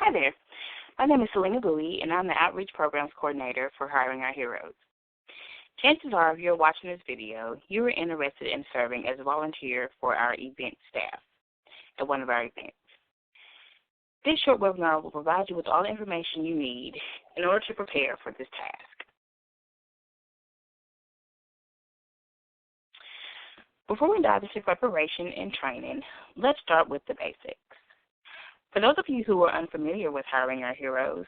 Hi there. My name is Selena Bowie, and I'm the Outreach Programs Coordinator for Hiring Our Heroes. Chances are, if you're watching this video, you are interested in serving as a volunteer for our event staff at one of our events. This short webinar will provide you with all the information you need in order to prepare for this task. Before we dive into preparation and training, let's start with the basics. For those of you who are unfamiliar with Hiring Our Heroes,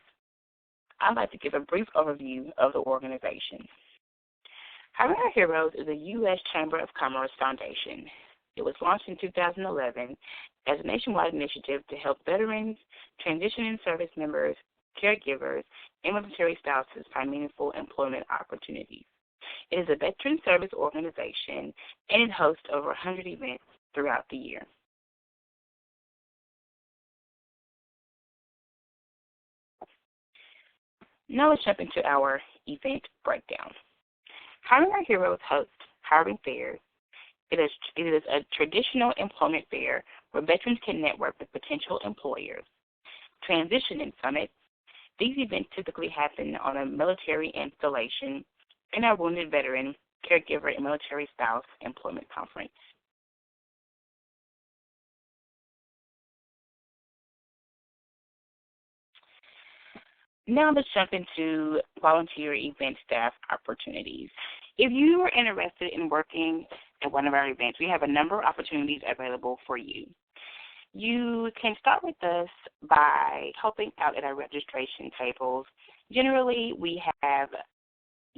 I'd like to give a brief overview of the organization. Hiring Our Heroes is a U.S. Chamber of Commerce foundation. It was launched in 2011 as a nationwide initiative to help veterans, transitioning service members, caregivers, and military spouses find meaningful employment opportunities. It is a veteran service organization, and it hosts over 100 events throughout the year. Now let's jump into our event breakdown. Hiring Our Heroes hosts hiring fairs. It is a traditional employment fair where veterans can network with potential employers. Transitioning summits. These events typically happen on a military installation and our Wounded Veteran, Caregiver, and Military Spouse Employment Conference. Now let's jump into volunteer event staff opportunities. If you are interested in working at one of our events, we have a number of opportunities available for you. You can start with us by helping out at our registration tables. Generally, we have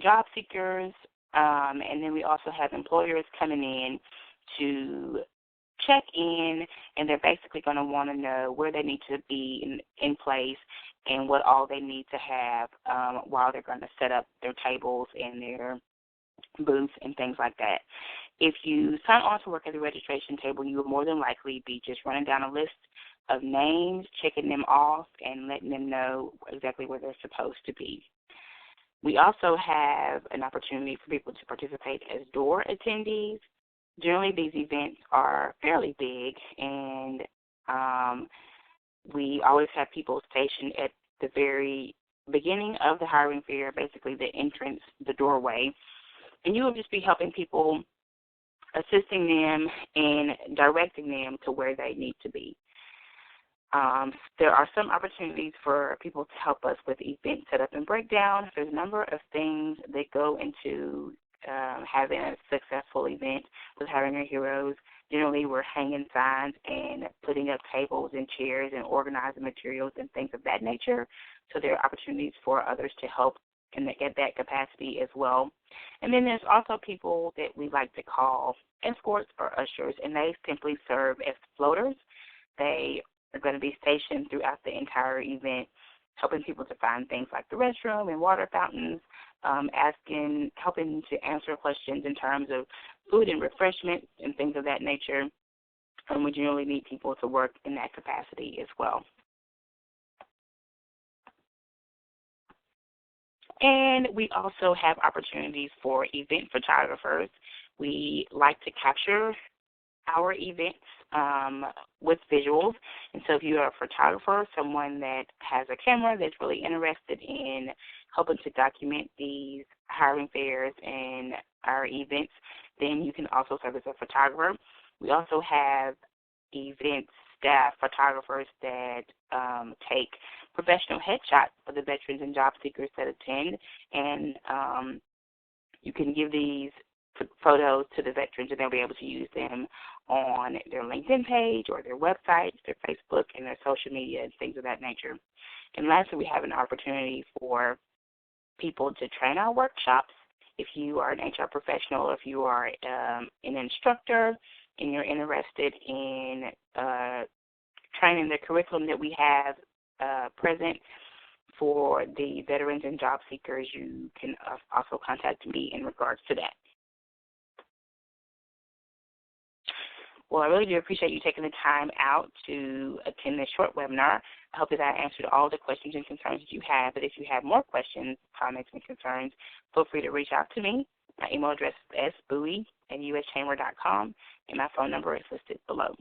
job seekers, and then we also have employers coming in to check in, and they're basically going to want to know where they need to be in place and what all they need to have while they're going to set up their tables and their booths and things like that. If you sign on to work at the registration table, you will more than likely be just running down a list of names, checking them off, and letting them know exactly where they're supposed to be. We also have an opportunity for people to participate as door attendees. Generally, these events are fairly big, and we always have people stationed at the very beginning of the hiring fair, basically the entrance, the doorway, and you will just be helping people, assisting them and directing them to where they need to be. There are some opportunities for people to help us with event setup and breakdown. There's a number of things that go into having a successful event with Hiring Our Heroes. Generally, we're hanging signs and putting up tables and chairs and organizing materials and things of that nature. So there are opportunities for others to help at that capacity as well. And then there's also people that we like to call escorts or ushers, and they simply serve as floaters. They are going to be stationed throughout the entire event, helping people to find things like the restroom and water fountains, helping to answer questions in terms of food and refreshment and things of that nature. And we generally need people to work in that capacity as well. And we also have opportunities for event photographers. We like to capture our events with visuals. And so if you are a photographer, someone that has a camera that's really interested in helping to document these hiring fairs and our events, then you can also serve as a photographer. We also have event staff photographers that take professional headshots for the veterans and job seekers that attend, and you can give these photos to the veterans, and they'll be able to use them on their LinkedIn page or their website, their Facebook, and their social media and things of that nature. And lastly, we have an opportunity for people to train our workshops. If you are an HR professional, if you are an instructor, and you're interested in training the curriculum that we have present for the veterans and job seekers, you can also contact me in regards to that. Well, I really do appreciate you taking the time out to attend this short webinar. I hope that I answered all the questions and concerns that you have, but if you have more questions, comments, and concerns, feel free to reach out to me. My email address is sbowie@uschamber.com, and my phone number is listed below.